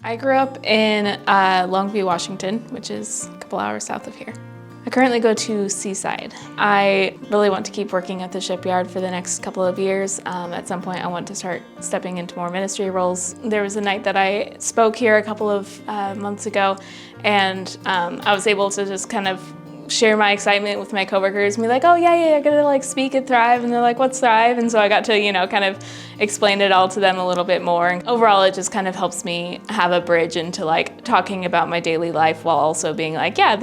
I grew up in Longview, Washington, which is a couple hours south of here. I currently go to Seaside. I really want to keep working at the shipyard for the next couple of years. At some point I want to start stepping into more ministry roles. There was a night that I spoke here a couple of months ago, and I was able to just kind of share my excitement with my coworkers and be like, oh yeah, I'm gonna like speak at Thrive, and they're like, what's Thrive? And so I got to, kind of explain it all to them a little bit more. And overall, it just kind of helps me have a bridge into like talking about my daily life while also being like, yeah,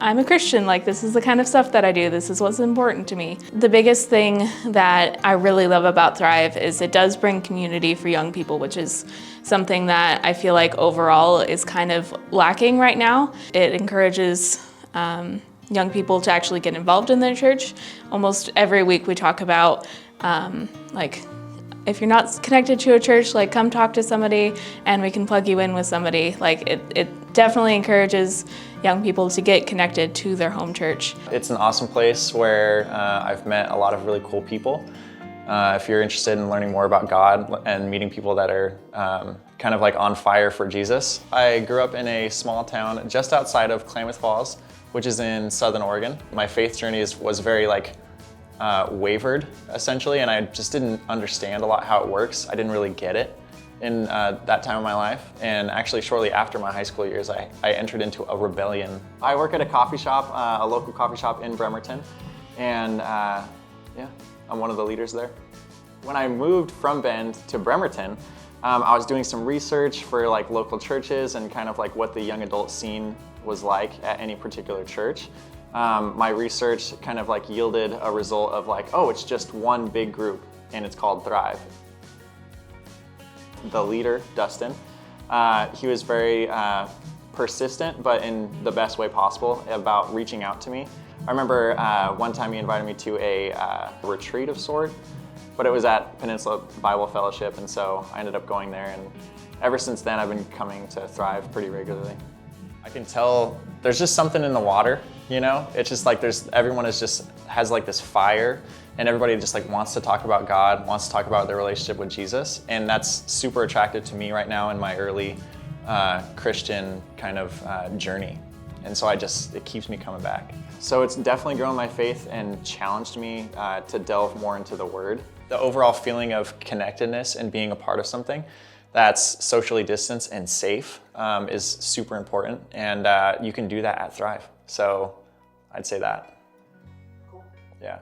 I'm a Christian, like this is the kind of stuff that I do, this is what's important to me. The biggest thing that I really love about Thrive is it does bring community for young people, which is something that I feel like overall is kind of lacking right now. It encourages young people to actually get involved in their church. Almost every week we talk about like, if you're not connected to a church, like come talk to somebody and we can plug you in with somebody. Like it definitely encourages young people to get connected to their home church. It's an awesome place where I've met a lot of really cool people. If you're interested in learning more about God and meeting people that are kind of like on fire for Jesus. I grew up in a small town just outside of Klamath Falls, which is in Southern Oregon. My faith journey was very wavered essentially, and I just didn't understand a lot how it works. I didn't really get it in that time of my life. And actually shortly after my high school years, I entered into a rebellion. I work at a coffee shop, a local coffee shop in Bremerton, and yeah, I'm one of the leaders there. When I moved from Bend to Bremerton, I was doing some research for like local churches and kind of like what the young adult scene was like at any particular church. My research kind of like yielded a result of like, oh, it's just one big group and it's called Thrive. The leader, Dustin, he was very persistent, but in the best way possible about reaching out to me. I remember one time he invited me to a retreat of sort, but it was at Peninsula Bible Fellowship, and so I ended up going there, and ever since then I've been coming to Thrive pretty regularly. I can tell there's just something in the water, It's just like everyone has like this fire, and everybody just like wants to talk about God, wants to talk about their relationship with Jesus, and that's super attractive to me right now in my early Christian kind of journey. And so it keeps me coming back. So it's definitely grown my faith and challenged me to delve more into the Word. The overall feeling of connectedness and being a part of something that's socially distanced and safe is super important, and you can do that at Thrive. So I'd say that. Cool. Yeah.